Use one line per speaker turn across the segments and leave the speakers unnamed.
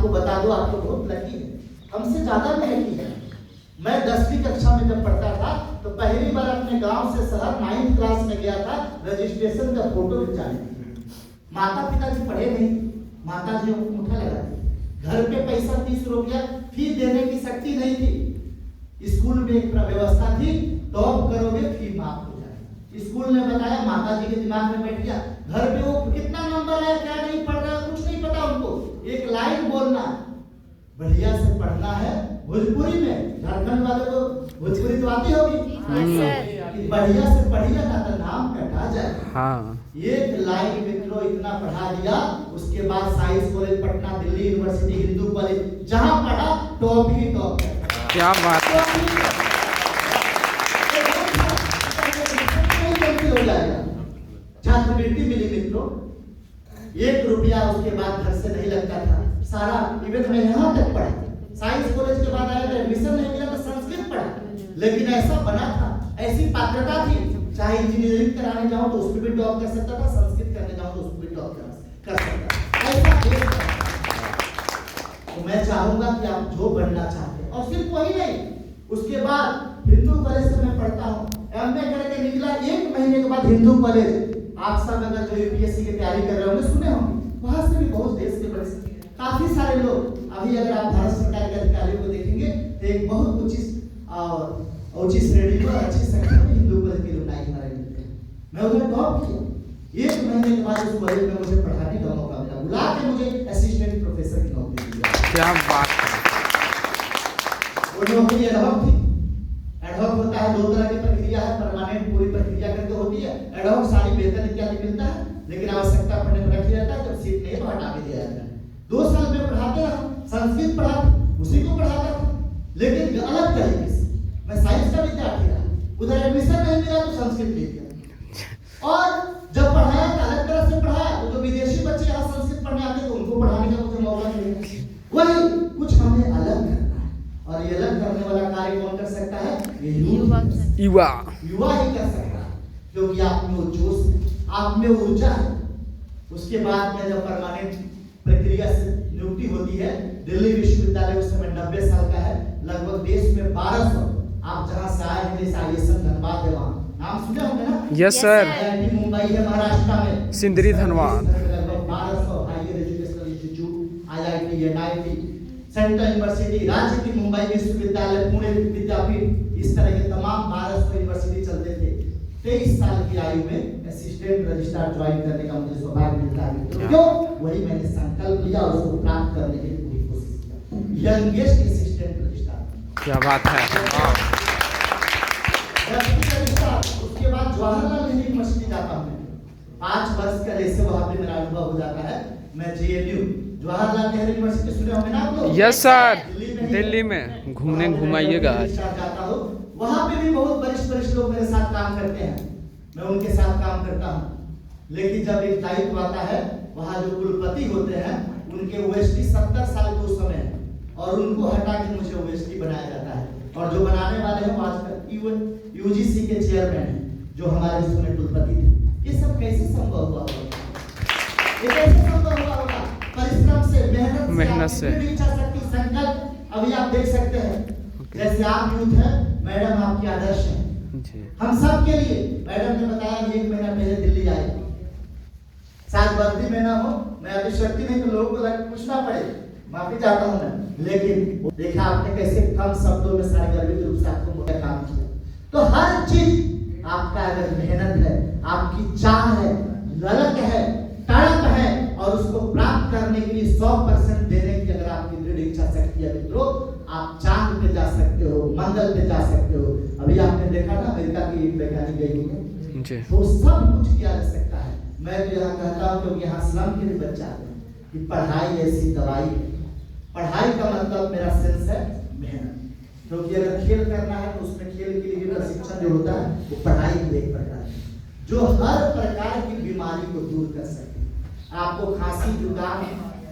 आपको बता दूं, आप तो बहुत लकी है, हमसे ज्यादा भी लकी है। मैं 10वीं कक्षा में जब पढ़ता था तो पहली बार अपने गांव से शहर 9th क्लास में गया था रजिस्ट्रेशन का फोटो खिंचाने के लिए। माता पिताजी पढ़े नहीं, माता जी अंगूठा लगाती, घर पे पैसा 30 रुपया फी देने की शक्ति नहीं थी। स्कूल में एक व्यवस्था थी, टॉप करोगे फी माफ हो जाए। स्कूल ने बताया, माता जी के दिमाग में बैठ गया, घर पे वो कितना नंबर आया क्या नहीं पढ़ रहा कुछ नहीं पता उनको, एक लाइन बोलना, बढ़िया से पढ़ना है भोजपुरी में। झारखंड वाले को भोजपुरी तो आती होगी, बढ़िया से पढ़िए ना तो नाम कटा जाए।
हाँ,
एक लाइन मित्रों इतना पढ़ा दिया। उसके बाद science college Patna, Delhi university, Hindu college, जहां पढ़ा टॉप ही टॉप।
क्या बात है।
हो जाएगा। छात्रवृत्ति मिली मित्रों, 1 रुपया उसके बाद घर से नहीं लगता था। सारा इवेंट में यहाँ तक पढ़ा, साइंस कॉलेज के बाद आया तो एडमिशन नहीं मिला तो संस्कृत पढ़ा, लेकिन ऐसा बना था, ऐसी पात्रता थी, चाहे इंजीनियरिंग कराने जाऊं तो उसमें भी टॉप कर सकता था, संस्कृत करने जाऊं तो उसमें भी टॉप कर सकता था। ऐसा तो मैं चाहूंगा कि आप जो बनना चाहते हैं, और सिर्फ वही नहीं, उसके बाद हिंदू कॉलेज से मैं पढ़ता हूँ, एमए करके निकला, 1 महीने के बाद हिंदू कॉलेज। आप सब अगर जो यूपीएससी की तैयारी कर रहे होंगे सुने होंगे, वहां से भी बहुत देश के बड़े काफी सारे लोग, अभी अगर आप भारत सरकार के अधिकारियों को देखेंगे तो एक बहुत ऊंची श्रेणी को अच्छी संख्या में हिंदू कॉलेज के लोग हमारे मिलते हैं। मैं उधर टॉप किया, 1 महीने के बाद उस कॉलेज में मुझे पढ़ाने का मौका मिला, बुला के मुझे असिस्टेंट प्रोफेसर की नौकरी दी।
क्या बात है।
वो नौकरी एडहॉक थी। एडहॉक होता है 2 तरह की प्रक्रिया है, परमानेंट पूरी प्रक्रिया करके होती है, एडहॉक सारी वेतन इत्यादि मिलता है, लेकिन आवश्यकता पड़ने पर रख दिया जाता है, जब सीट नहीं तो हटा के दिया जाता है। 2 साल में पढ़ाते रहा, संस्कृत पढ़ाते, उसी को पढ़ाता था, लेकिन अलग तरीके से। मैं साइंस का विद्यार्थी रहा, उधर एडमिशन नहीं मिला तो संस्कृत ले दिया, और जब पढ़ाया तो अलग तरह से पढ़ाया, तो जो विदेशी बच्चे यहाँ संस्कृत पढ़ने आते तो उनको पढ़ाने का मुझे मौका मिलेगा। वही कुछ हमें अलग करना है, और ये अलग करने वाला कार्य कौन कर सकता है? ये युवा ही कर सकता है, क्योंकि आप में वो जोश है, आप में ऊर्जा है। उसके बाद में जब परमानेंट प्रक्रिया से नियुक्ति होती है, दिल्ली विश्वविद्यालय उस समय 90 साल का है, लगभग देश में 1200, आप जहां से आए हैं जैसे आईएसएम धनबाद है, वहां नाम सुने होंगे ना?
Yes sir.
आईआईटी मुंबई है महाराष्ट्र में,
सिंदरी धनबाद,
लगभग 1200 higher educational institute, IIT, NIT, central university, राज्य की मुंबई विश्वविद्यालय, पुणे विद्यापीठ, इस तरह के तमाम 1200 यूनिवर्सिटी चलते थे। 23 साल की आयु में असिस्टेंट रजिस्ट्रार ज्वाइन करने का मुझे सौभाग्य मिलता है। तो क्यों? वही मैंने संकल्प लिया और उसको प्राप्त करने की पूरी कोशिश किया, यंगेस्ट असिस्टेंट रजिस्ट्रार।
क्या बात है।
उसके बाद जवाहरलाल नेहरू यूनिवर्सिटी जाता हूं, 5 वर्ष का जैसे वहां पे मेरा अनुभव हो जाता है। मैं जेएनयू जवाहरलाल नेहरू यूनिवर्सिटी सुने होंगे ना आप लोग?
यस सर, दिल्ली में घुमाइएगा।
जाता हूं, वहां पे भी बहुत वरिष्ठ लोग मेरे साथ काम करते हैं, मैं उनके साथ काम करता हूं। लेकिन जब एक दायित्व आता है, वहां जो कुलपति होते हैं उनके ओएसटी 70 साल के उस समय है, और उनको हटा के मुझे ओएसटी बनाया जाता है, और जो बनाने वाले हैं आज तक यूजीसी के चेयरमैन हैं, जो हमारे उस समय कुलपति थे। ये सब कैसे संभव हुआ होगा? ये कैसे संभव हुआ होगा? परिश्रम से, मेहनत से, इच्छा शक्ति, संकल्प। अभी आप देख सकते हैं, जैसे आप यूथ है, मैडम आपकी आदर्श है हम सब के लिए। मैडम ने बताया कि 1 महीना पहले दिल्ली आए, शायद वर्दी में ना हो, मैं अभी शक्ति नहीं तो लोगों को पूछना पड़े, माफी चाहता हूं मैं, लेकिन देखा आपने कैसे कम शब्दों में सारे गर्भित रूप से आपको मोटा काम किया। तो हर चीज आपका अगर मेहनत है, आपकी चाह है, ललक है, तड़प है, और उसको प्राप्त करने के लिए 100% देने की अगर आपकी दृढ़ इच्छा शक्ति है मित्रों, आप चांद पे जा सकते हो, मंगल पे जा सकते हो। अभी आपने देखा ना अमेरिका की एक वैज्ञानिक गई हुई है, तो सब कुछ किया जा सकता है। मैं तो यहाँ कहता हूँ, क्योंकि यहाँ स्लम के भी बच्चे आते हैं, कि पढ़ाई ऐसी दवाई है। पढ़ाई का मतलब मेरा सेंस है मेहनत, क्योंकि अगर खेल करना है तो उसमें खेल के लिए प्रशिक्षण जो होता है वो पढ़ाई की एक प्रकार है, जो हर प्रकार की बीमारी को दूर कर सके। आपको खांसी, जुकाम,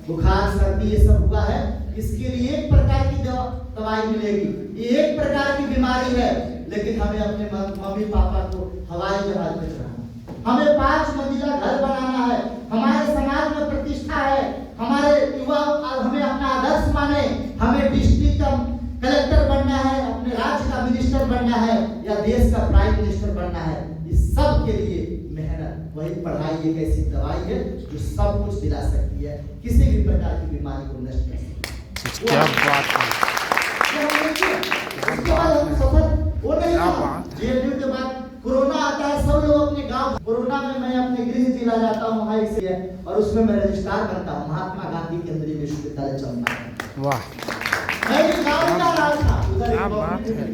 बुखार, सर्दी ये सब हुआ है, इसके लिए एक प्रकार की दवाई मिलेगी, ये एक प्रकार की बीमारी है। लेकिन हमें अपने मम्मी पापा को हवाई जहाज में चढ़ाना, हमें 5 मंजिला घर बनाना है, हमारे समाज में प्रतिष्ठा है, हमारे युवा हमें अपना आदर्श माने, हमें डिस्ट्रिक्ट का कलेक्टर बनना है, अपने राज्य का मिनिस्टर बनना है या देश का प्राइम मिनिस्टर बनना है। इस सब के लिए मेहनत, वही पढ़ाई एक ऐसी दवाई है जो सब कुछ दिला सकती है, किसी भी प्रकार की बीमारी को नष्ट कर सकती है।
क्या बात है,
उसके बाद हम सफर वो नहीं था। जेएनयू के बाद कोरोना आता है, सब लोग अपने गांव, कोरोना में मैं अपने गृह जिला जाता हूँ, वहाँ से है और उसमें मैं रजिस्ट्रार बनता हूँ महात्मा गांधी केंद्रीय विश्वविद्यालय चंबा।
वाह,
मैं भी गाँव जा रहा था उधर,
क्या बात है,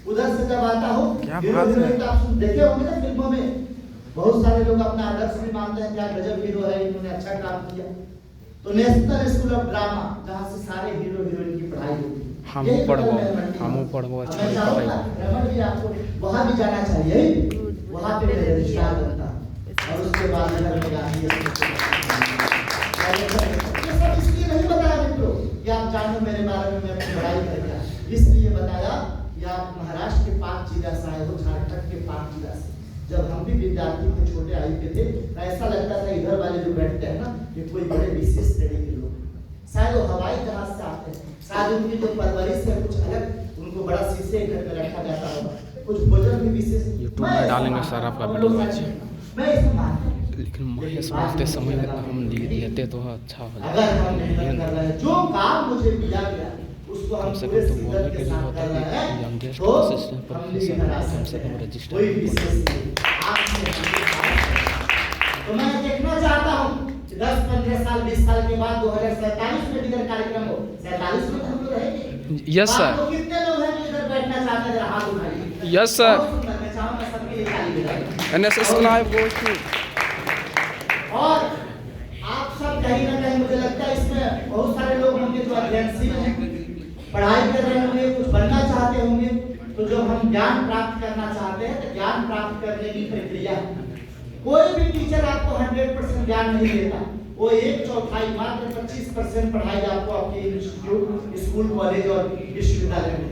उधर से जब आता हूँ,
क्या बात है।
आप देखे होंगे ना फिल्मों में, बहुत सारे लोग अपना आदर्श भी मानते हैं, क्या गजब हीरो है, इन्होंने अच्छा काम किया। तो नेशनल स्कूल ऑफ ड्रामा, जहाँ से सारे हीरो हीरोइन की पढ़ाई होती है,
हमू पढ़बो अच्छा
मैं चाहूँगा रमन भी आपको वहाँ भी जाना चाहिए, वहाँ पे मैं रजिस्ट्रार बनता और उसके बाद अगर मैं गांधी ये सब इसलिए नहीं बताया मित्रों कि आप जानो मेरे बारे में, मैं अपनी पढ़ाई करेगा, इसलिए बताया कि आप महाराष्ट्र के 5 जिला से आए हो, झारखंड के 5 जिला से। जब हम भी विद्यार्थी थे, छोटे आयु के थे, तो ऐसा लगता था इधर वाले जो बैठते हैं ना, ये कोई बड़े विशेष श्रेणी के लोग, शायद वो हवाई जहाज से आते हैं, शायद उनकी जो परवरिश है कुछ अलग, उनको बड़ा शीशे घर में रखा जाता होगा, कुछ भोजन भी विशेष
यूट्यूब में डालेंगे सर आपका वीडियो,
मैं इसे मानता हूं।
लेकिन महेश बोलते समय हम लेते तो अच्छा हो
अगर हम मेहनत कर रहे हैं, जो काम मुझे मिला गया उसको हम पूरे शिद्दत के साथ कर रहे हैं, तो हम भी कम से कम रजिस्टर कोई विशेष नहीं। तो मैं देखना चाहता हूँ 10, 15 साल, 20 साल के बाद 2047 में इधर कार्यक्रम हो, 47 में हम लोग रहेंगे।
यस सर,
तो कितने लोग हैं जो इधर बैठना चाहते हैं, जरा हाथ उठाइए।
यस सर,
मैं चाहूँगा सबके लिए ताली बजाइए।
NSS live goes to.
और आप सब कहीं ना कहीं मुझे लगता है इसमें बहुत सारे लोग होंगे जो अध्ययनशील हैं, पढ़ाई कर रहे होंगे, कुछ बनना चाहते होंगे, तो जो हम ज्ञान प्राप्त करना चाहते हैं, तो ज्ञान प्राप्त करने की प्रक्रिया है। कोई भी टीचर आपको 100% ज्ञान नहीं देता, वो 1/4 मात्र 25% पढ़ाई आपको आपके इंस्टीट्यूट, स्कूल, कॉलेज और विश्वविद्यालय में,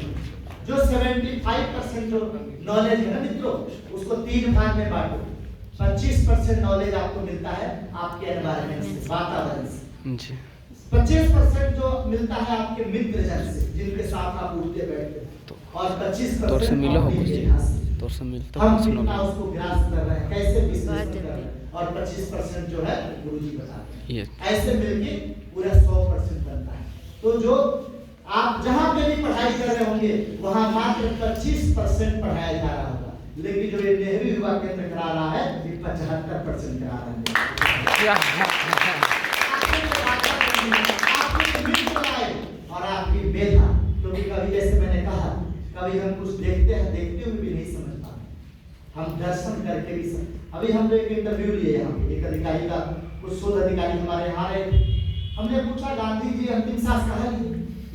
जो 75% जो नॉलेज है ना मित्रों, उसको 3 भाग में बांटो। 25% नॉलेज आपको मिलता है आपके एनवायरनमेंट से, वातावरण से। 25% जो मिलता है आपके मित्र जन से, जिनके साथ आप उठते बैठते हैं, और 25%
मिला हो
तो हम कितना उसको ग्रास कर रहे हैं, कैसे विश्लेषण कर रहे हैं, और 25% जो है गुरुजी बताते हैं। ऐसे मिलके पूरा 100% बनता है। तो जो आप जहाँ पे भी पढ़ाई कर रहे होंगे वहाँ मात्र 25% पढ़ाया जा रहा होगा, लेकिन जो ये नेहरू युवा केंद्र करा रहा है ये 75% करा रहा है। और आपकी मेधा, क्योंकि कभी जैसे मैंने कहा, कभी हम कुछ देखते हैं, देखते हुए भी नहीं समझ पाते, हम दर्शन करके भी अभी हम लोग एक इंटरव्यू लिए यहाँ पे, एक अधिकारी का, कुछ शोध अधिकारी हमारे यहाँ रहे थे, हमने पूछा गांधी जी अंतिम सांस कहाँ ली,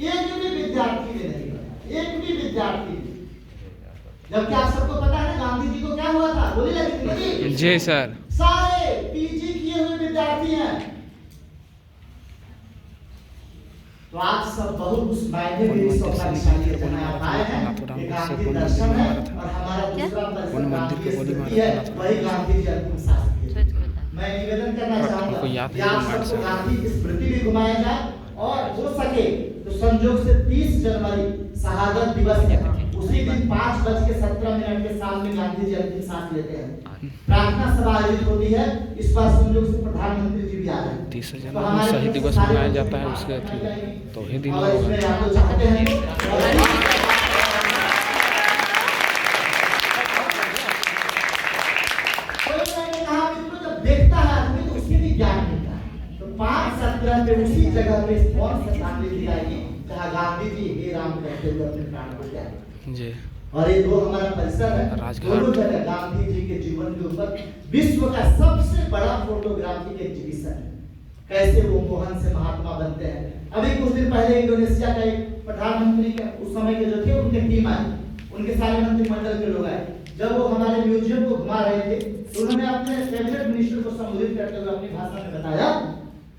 एक भी विद्यार्थी ने नहीं बताया, एक भी विद्यार्थी। जबकि आप सबको पता है ना गांधी जी को क्या हुआ था, गोली लगी थी।
जी सर,
सारे पीजी किए हुए विद्यार्थी हैं। तो आप सब बहुत उस मायने में सौभाग्यशाली है जहाँ आप आए हैं, ये गांधी दर्शन है, और हमारा दूसरा दर्शन गांधी स्मृति है, वही गांधी जी अंतिम सांस लिए। मैं निवेदन करना चाहूँगा कि आप सबको गांधी की स्मृति भी घुमाया जाए, और हो सके तो संयोग से 30 जनवरी शहादत दिवस है, उसी दिन 5:17 के साल में गांधी जी अंतिम सांस लेते हैं। प्रार्थना सभा आयोजित होती है, इस बार संयोग से प्रधानमंत्री जी भी आ रहे हैं।
30 जनवरी शहीद दिवस मनाया जाता है, उसके तो ही दिन
और इसमें आप लोग चाहते हैं जब देखता है आदमी तो उसके भी ज्ञान मिलता है। तो 5/17 पे उसी जगह पे कौन श्रद्धांजलि दी जाएगी जहाँ गांधी जी हे राम कहते हुए अपने प्राण को त्यागे जी। और ये दो हमारा परिसर है, दोनों जगह गांधी जी के जीवन के ऊपर विश्व का सबसे बड़ा फोटोग्राफी एग्जीबिशन है, कैसे वो मोहन से महात्मा बनते हैं। अभी कुछ दिन पहले इंडोनेशिया का एक प्रधानमंत्री के उस समय के जो थे उनके टीम आई, उनके सारे मंत्रिमंडल के लोग आए। जब वो हमारे म्यूजियम को घुमा रहे थे तो उन्होंने अपने कैबिनेट मिनिस्टर को संबोधित करते हुए अपनी भाषा में बताया,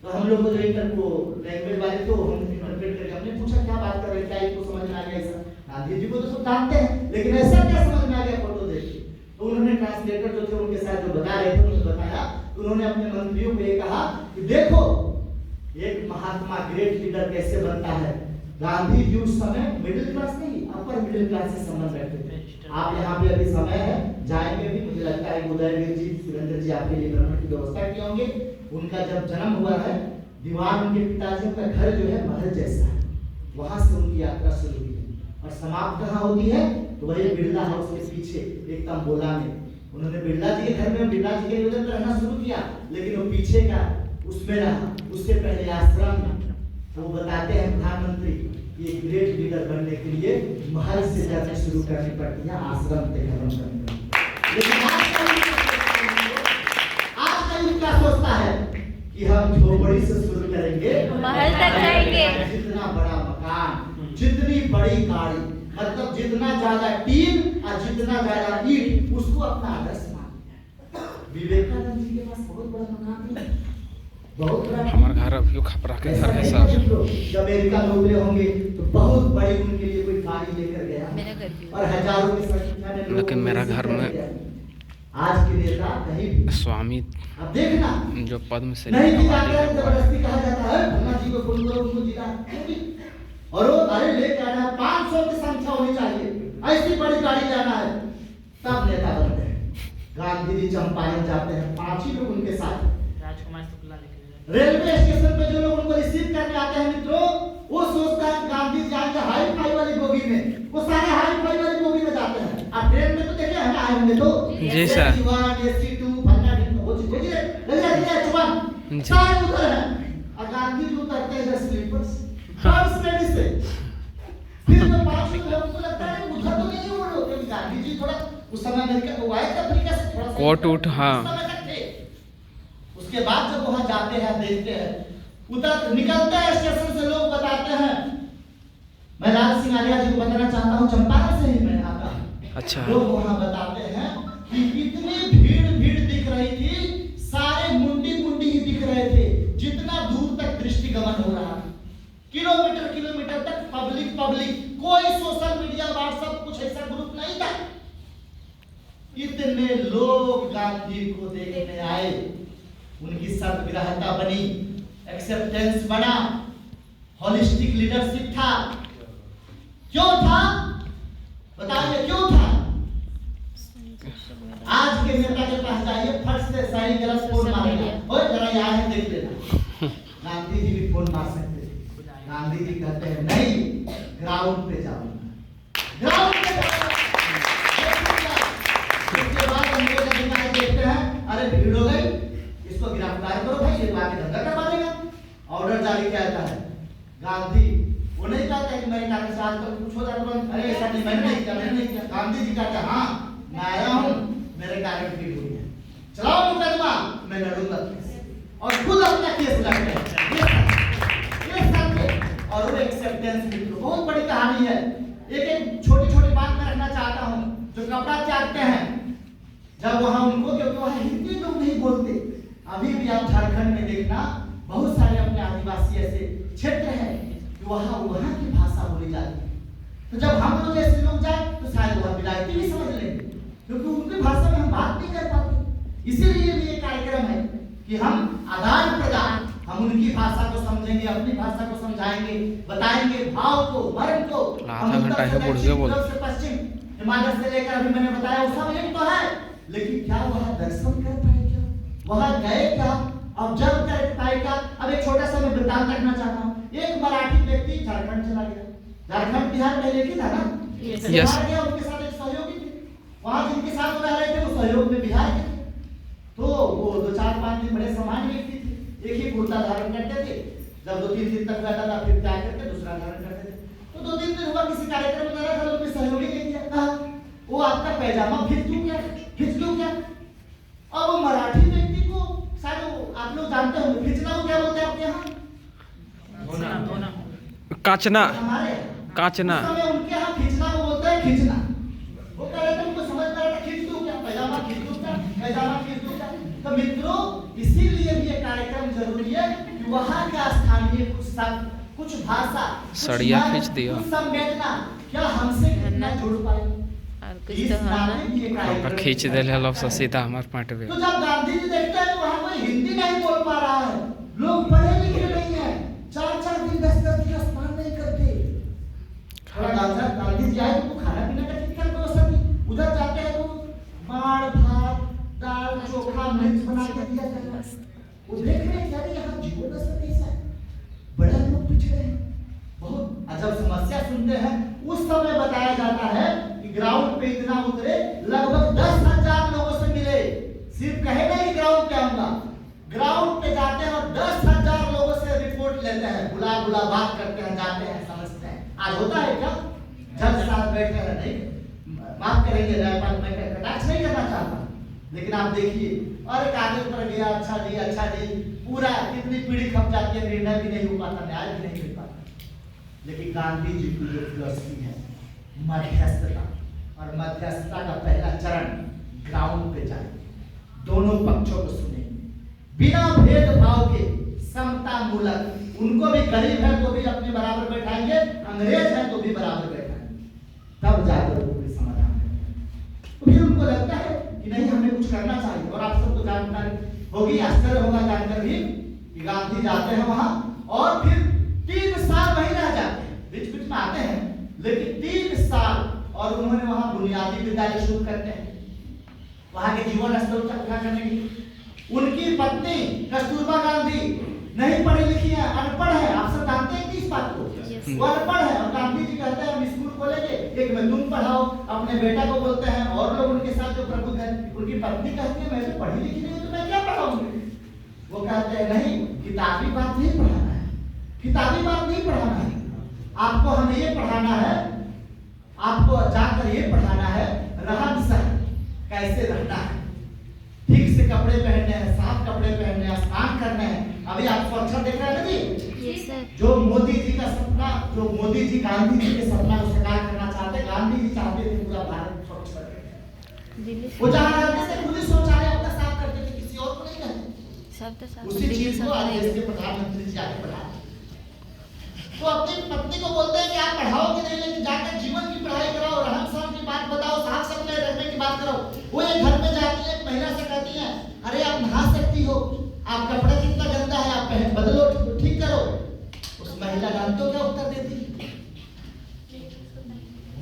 तो हम लोग को जो लैंग्वेज वाले थे वो हम इंटरप्रेट करके हमने पूछा क्या बात कर रहे हैं, क्या इनको समझ में आ गया? ऐसा गांधी जी को तो सब जानते हैं, लेकिन ऐसा क्या समझ में आ गया फोटो देख के? तो उन्होंने ट्रांसलेटर जो थे उनके साथ जो बता रहे थे उन्होंने बताया, उन्होंने अपने मंत्रियों को ये कहा कि देखो एक महात्मा ग्रेट लीडर कैसे बनता है। गांधी जी उस समय मिडिल क्लास नहीं, अपर मिडिल क्लास से संबंध रखते थे। आप यहाँ पे अभी समय है, जाएंगे भी, मुझे लगता है उदयवीर जी, सुरेंद्र जी आपके लिए भ्रमण की व्यवस्था किए होंगे। उनका जब जन्म हुआ है, दीवार उनके पिताजी का घर जो है महल जैसा है, वहां से उनकी यात्रा शुरू हुई है और समाप्त कहाँ होती है, तो वही बिरला हाउस के पीछे एक तंबोला में। उन्होंने बिरला जी के घर में बिरला जी के निवेदन रहना शुरू किया, लेकिन वो पीछे का उसमें रहा, उससे पहले आश्रम में। तो वो बताते हैं प्रधानमंत्री कि एक ग्रेट लीडर बनने के लिए महल से जर्नी शुरू करनी पड़ती है, आश्रम से खत्म करनी पड़ती है। लेकिन आज का युग क्या सोचता है कि हम झोपड़ी से शुरू करेंगे,
महल तक जाएंगे।
जितना बड़ा मकान, जितनी बड़ी गाड़ी, मतलब जितना ज्यादा टीम और जितना ज्यादा ईट, उसको अपना आदर्श मान। विवेकानंद जी के पास बहुत बड़ा मकान नहीं, बहुत बड़ा।
हमारे घर अभी खपरा के घर है सर।
जब अमेरिका में उतरे होंगे तो बहुत बड़ी उनके लिए कोई गाड़ी लेकर गया,
मेरा घर भी
और हजारों की संख्या में लोग,
लेकिन मेरा घर में
आज के नेता कहीं भी
स्वामी
अब देखना
जो पद्म से
नहीं भी जाते हैं, जबरदस्ती कहा जाता है फलना जी को फोन करो, उनको जिला, और वो गाड़ी लेके आना है, 500 की संख्या होनी चाहिए, ऐसी बड़ी गाड़ी जाना है, तब नेता बनते हैं। गांधी जी चंपारण जाते हैं, 5 ही लोग उनके साथ। रेलवे स्टेशन पे जो लोग उनको रिसीव करने आते हैं मित्रों, वो सोचता है गांधी जाएंगे हाई फाई वाली बोगी में, वो सारे हाई फाई वाली बोगी में जाते हैं। आप ट्रेन में तो देखे हैं ना, आए होंगे तो
जी सर,
AC2 फलना वो चीज लग सारे उधर हैं, और गांधी जी उतरते हैं इधर स्लीपर्स फर्स्ट लेडी से। फिर जो 500 लोगों को लगता है उधर तो नहीं उड़ रहे, क्योंकि गांधी जी थोड़ा उस समय अमेरिका वो आए थे अफ्रीका से, थोड़ा
कोट उठ, हाँ।
उसके बाद जब वहां जाते हैं, देखते हैं, उतर निकलते हैं स्टेशन से, लोग बताते हैं, मैं लाल सिंह आर्या जी को बताना चाहता हूं, चंपारण से ही मैं आता हूं।
अच्छा,
लोग वहां बताते हैं कि इतनी भीड़ दिख रही थी, सारे मुंडी ही दिख रहे थे, जितना दूर तक दृष्टिगमन हो रहा, किलोमीटर तक पब्लिक, कोई सोशल मीडिया व्हाट्सएप कुछ ऐसा ग्रुप नहीं था। इतने लोग गांधी को देखने आए, उनकी सद्ग्रहता बनी, एक्सेप्टेंस बना, होलिस्टिक लीडरशिप था। क्यों था बताइए, क्यों था? आज के नेता के पास जाइए, फट से सारी गलत फोन मारेगा, और जरा यहाँ है देख लेना। गांधी जी भी फोन मार सकते थे, गांधी जी कहते हैं नहीं, ग्राउंड पे जाऊंगा, ग्राउंड पे जाऊंगा। उसके बाद हम लोग अधिकारी देखते हैं, अरे भीड़ हो गई, इसको गिरफ्तार करो भाई, ये बात धंधा करवा देगा। ऑर्डर जारी किया जाता है। गांधी वो नहीं कहता कि मेरे कारण से आज तक कुछ हो जाता, अरे ऐसा नहीं, मैंने नहीं किया। गांधी जी कहते हैं हाँ मैं आया हूँ, मेरे कारण भीड़ हुई है, चलाओ मुकदमा, मैं लड़ूंगा, और खुद अपना केस लड़ते हैं। ये सब और वो एक्सेप्टेंस की बहुत बड़ी कहानी है। एक छोटी बात मैं रखना चाहता हूँ, जो कपड़ा चाटते हैं, जब वहां उनको, क्योंकि वहां हिंदी लोग नहीं बोलते, अभी भी आप झारखंड में देखना बहुत सारे अपने आदिवासी ऐसे क्षेत्र हैं कि वहां की भाषा बोली जाती है। तो जब हम लोग जैसे लोग जाए तो शायद वह विलायती भी समझ लेंगे, क्योंकि उनकी भाषा में हम बात नहीं कर पाते। इसीलिए भी ये कार्यक्रम है कि हम आदान प्रदान, हम उनकी भाषा को समझेंगे, अपनी भाषा को समझाएंगे, बताएंगे भाव को, मर्म को।
आधा घंटा है बुढ़िया बोल,
पश्चिम हिमालय से लेकर अभी मैंने बताया वो सब एक तो है, लेकिन क्या वहाँ दर्शन कर पाए, क्या वहाँ गए, क्या ऑब्जर्व कर पाए, क्या? अब एक छोटा सा मैं वृत्तांत रखना चाहता हूँ। एक मराठी व्यक्ति झारखंड चला गया, झारखंड बिहार पहले की था ना,
यस,
गया, उनके साथ एक सहयोगी थे, वहाँ जिनके साथ रह रहे थे वो सहयोग में बिहार के थे। तो वो 2-4-5 दिन बड़े सामान्य व्यक्ति थे, एक ही कुर्ता धारण करते थे, जब 2-3 दिन तक रहता था फिर त्याग करके दूसरा धारण करते थे। तो 2-3 दिन हुआ, किसी कार्यक्रम में रहा था, उनके सहयोगी ने कहा वो आपका पैजामा खींच लूं क्या? अब वो मराठी व्यक्ति को शायद आप लोग जानते होंगे, खींचना को क्या बोलते हैं आपके यहाँ?
काचना,
हमारे
काचना,
उस समय उनके यहाँ खींचना को बोलते हैं, खींचना। वो कह रहे थे, उनको समझ में आ रहा था, खींच दूं क्या पैजामा, खींच दूं क्या? तो मित्रों, इसीलिए भी ये कार्यक्रम जरूरी है कि वहाँ का स्थानीय कुछ शब्द, कुछ भाषा,
सड़िया खींच दिया,
कुछ संवेदना क्या हमसे कितना जुड़ पाए?
और कुछ
इस
तो हम
नाते भी एक
हमका
कार्यक्रम
खींच
किया
देले
जाता
लोग
है।
से सीधा हमार पॉइंट
तो जब गांधी जी देखते हैं तो वहां कोई हिंदी नहीं बोल पा रहा है, लोग पढ़े लिखे नहीं है, 4-4 दिन 10-10 दिन स्नान नहीं करते। थोड़ा गांधी जी आए तो खाना पीना का ठीक ठाक व्यवस्था थी, उधर जाते हैं तो माड़ भात दाल चोखा मिर्च बना के दिया जाता है। वो देख रहे हैं कि अरे यहाँ जीवन व्यवस्था कैसा है, बड़े लोग पिछड़े हैं बहुत। जब समस्या सुनते हैं उस समय बताया जाता है कि ग्राउंड पे इतना उतरे, लगभग 10,000 लोगों से मिले। सिर्फ कहे नहीं ग्राउंड पे आऊंगा, ग्राउंड पे जाते हैं और 10,000 लोगों से रिपोर्ट लेते हैं, बुला बुला बात करते हैं, जाते हैं, समझते हैं। आज होता है क्या? जज साथ बैठे हैं, नहीं माफ करेंगे, न्यायपाल मैं कटाक्ष नहीं करना चाहता, लेकिन आप देखिए अरे कागज पर गया, अच्छा जी पूरा कितनी पीढ़ी खप जाती है, निर्णय भी नहीं हो पाता, न्याय भी नहीं मिल पाता। लेकिन गांधी जी की जो फिलॉसफी है मध्यस्थता, और मध्यस्थता का पहला चरण ग्राउंड पे जाए, दोनों पक्षों को सुने बिना भेदभाव के, समता मूलक। उनको भी गरीब है तो भी अपने बराबर बैठाएंगे, अंग्रेज है तो भी बराबर बैठाएंगे, तब जाकर वो कोई समाधान करेंगे। तो फिर उनको लगता है कि नहीं हमें कुछ करना चाहिए। और आप सबको जानकारी होगी, आश्चर्य होगा जानकर भी कि गांधी जाते हैं वहां और फिर 3 साल वहीं रह जाते हैं, बीच बीच में आते हैं, लेकिन 3 साल और उन्होंने वहां बुनियादी विद्यालय शुरू करते हैं, वहां के जीवन स्तर ऊंचा करने की। उनकी पत्नी कस्तूरबा गांधी नहीं पढ़ी लिखी है, अनपढ़ है, आप सब जानते हैं कि इस बात को, वो अनपढ़ है। और गांधी जी कहते हैं हम स्कूल खोलेंगे, एक में तुम पढ़ाओ, अपने बेटा को बोलते हैं, और लोग उनके साथ जो प्रबुद्ध है। उनकी पत्नी कहती है मैं तो पढ़ी लिखी नहीं हूं तो मैं क्या पढ़ाऊंगी। वो कहते हैं नहीं, किताबी बात नहीं पढ़ाना है, किताबी बात नहीं पढ़ाना है, आपको हमें ये पढ़ाना है, आपको जाकर ये पढ़ाना है रहन सहन कैसे रहना है, ठीक से कपड़े पहनने हैं, साफ कपड़े पहनने हैं, स्नान करने हैं। अभी आप स्वच्छता देख रहे हैं ना जी, जो मोदी जी का सपना, जो मोदी जी गांधी जी के सपना को साकार करना चाहते, गांधी जी चाहते थे पूरा भारत स्वच्छ रहे। वो जहाँ रहते थे खुद ही शौचालय अपना साफ करते थे, किसी और को नहीं कहते। उसी चीज को आज देश के प्रधानमंत्री जी आगे बढ़ा, तो अपनी पत्नी को बोलते हैं कि आप पढ़ाओगे नहीं, लेकिन जाकर जीवन की पढ़ाई कराओ, रहन सहन की बात बताओ, साफ सफाई रखने की बात करो। वो एक घर में जाती है, एक महिला से कहती है अरे आप नहा सकती हो, आप कपड़ा कितना गंदा है, आप पहन बदलो, ठीक करो। उस महिला जानते हो क्या उत्तर देती है?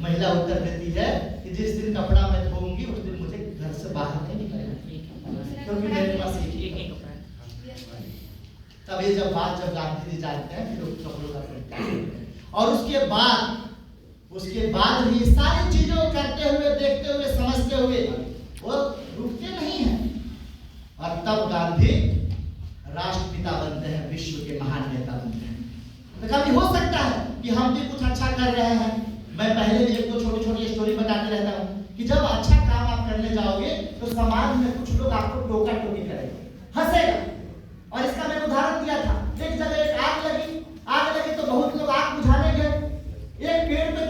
महिला उत्तर देती है कि जिस दिन कपड़ा मैं धोऊंगी उस दिन मुझे घर से बाहर नहीं निकलना, क्योंकि मेरे पास एक ही कपड़ा है। तब ये जब गांधी जी जानते हैं फिर कपड़ों का और उसके बाद भी सारी चीजों को करते हुए, देखते हुए, समझते हुए वो रुकते नहीं हैं। और तब गांधी राष्ट्रपिता बनते हैं, विश्व के महान नेता बनते हैं। तो कभी हो सकता है कि हम भी कुछ अच्छा कर रहे हैं, मैं पहले भी 1-2 छोटी-छोटी स्टोरी बताते रहता हूँ कि जब अच्छा काम आप करने जाओगे तो समाज में कुछ लोग आपको टोका टोकी करेंगे, हंसेगा। और इसका मैंने उदाहरण दिया था, एक जगह एक आग लगी तो बहुत लोग आग बुझाने गए, एक पेड़ पे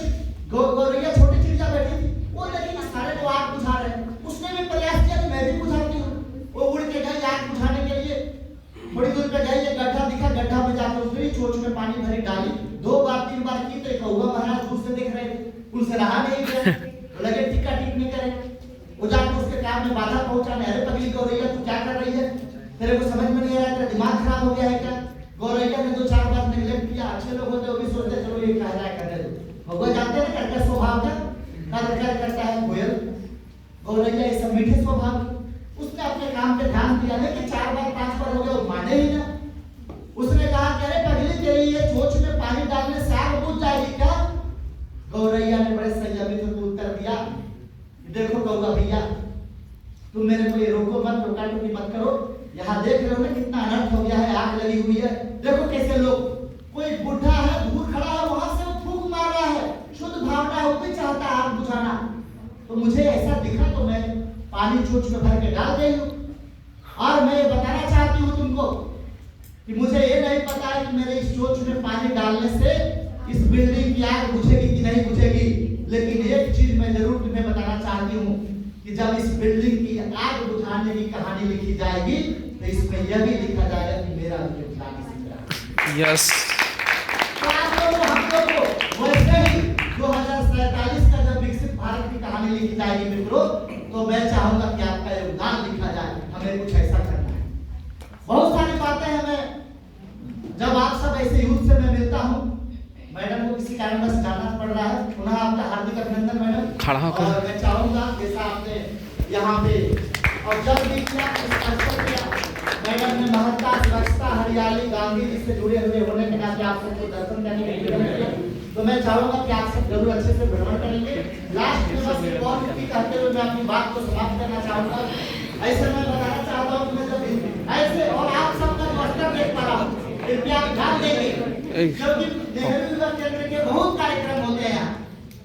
गौरैया छोटी चिड़िया बैठी थी, वो लगी कि सारे लोग आग बुझा रहे हैं, उसने भी प्रयास किया कि मैं भी बुझाती हूँ। वो उड़ के गई आग बुझाने के लिए, थोड़ी दूर पे गई, एक गड्ढा दिखा, गड्ढा में जाकर उसने चोंच में पानी भरी डाली, 2 बार 3 बार की तो कौवा महाराज दूर से देख रहे थे, उनसे रहा नहीं गया, तो लगे टिक्का टिक नहीं करेंगे। वो जाकर उसके काम में बाधा पहुंचाने, अरे पगली गौरैया तू क्या कर रही है, तेरे को समझ में नहीं आ रहा, तेरा दिमाग खराब हो गया है क्या? गौरैया ने 2-4 बार नेगलेक्ट किया। अच्छे लोग होते वो भी सोचते चलो ये कह रहा है करने दो, भगवान जानते हैं करके स्वभाव का कर करता है कोयल, गौरैया ये सब मीठे स्वभाव, उसने अपने काम पे ध्यान दिया, लेकिन 4 बार 5 बार हो गया, वो माने ही ना। उसने कहा कि अरे पगली तेरी ये चोंच में पानी डालने से आग बुझ जाएगी क्या? गौरैया ने बड़े संयमित होकर उत्तर दिया, देखो कौवा भैया, तुम मेरे को ये रोको मत, टोका टोकी मत करो, यहाँ देख रहे हो ना कितना अनर्थ हो गया है, आग लगी हुई है, देखो कैसे लोग, कोई बुढ़ा है दूर खड़ा है, वहां से वो फूंक मार रहा है, शुद्ध भावना है, वो भी चाहता है आग बुझाना, तो मुझे ऐसा दिखा तो मैं पानी चोंच में भर के डाल गई हूँ। और मैं ये बताना चाहती हूँ तुमको कि मुझे ये नहीं पता है कि मेरे इस चोंच में पानी डालने से इस बिल्डिंग की आग बुझेगी कि नहीं बुझेगी, लेकिन एक चीज मैं जरूर तुम्हें बताना चाहती हूँ कि जब इस बिल्डिंग की आग बुझाने की कहानी लिखी जाएगी तो इसमें यह भी लिखा जाएगा कि मेरा भी योगदान इसी तरह।
यस,
तो आप लोग हम लोग को वैसे ही 2047 का जब विकसित भारत की कहानी कहानी लिखी जाएगी मित्रों, तो मैं चाहूंगा कि आपका योगदान लिखा जाए, हमें कुछ ऐसा करना है। बहुत सारी बातें हैं, मैं जब आप सब ऐसे यूथ से मैं मिलता हूँ, मैडम को किसी कारणवश जाना पड़ रहा है, पुनः आपका हार्दिक अभिनंदन मैडम।
खड़ा होकर।
और मैं चाहूंगा जैसा आपने यहाँ पे और जब भी किया मैडम ने महत्ता, स्वच्छता, हरियाली, गांधी जी से जुड़े हुए होने के नाते आप सबको दर्शन करने के लिए, तो मैं चाहूंगा कि आप सब जरूर अच्छे से भ्रमण करेंगे। लास्ट में बस एक और चीज कहते हुए मैं अपनी बात को समाप्त करना चाहूंगा। ऐसे मैं बताना चाहता हूँ कि मैं जब ऐसे और आप सबका पोस्टर देख पा रहा हूँ, कृपया ध्यान देंगे, क्योंकि नेहरू युवा केंद्र के बहुत कार्यक्रम होते हैं,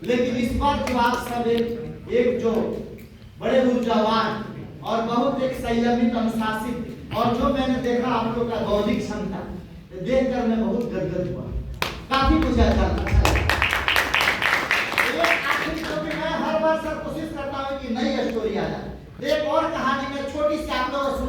लेकिन इस बार जो आप सब एक जो बड़े ऊर्जावान और बहुत एक संयमित, अनुशासित, और जो मैंने देखा आप लोग का बौद्धिक क्षमता देखकर मैं बहुत गदगद हुआ, काफी मुझे अच्छा लगा। मैं हर बार सर कोशिश करता हूँ कि नई स्टोरी आ जाए। एक और कहानी में छोटी सी आप लोग सुनना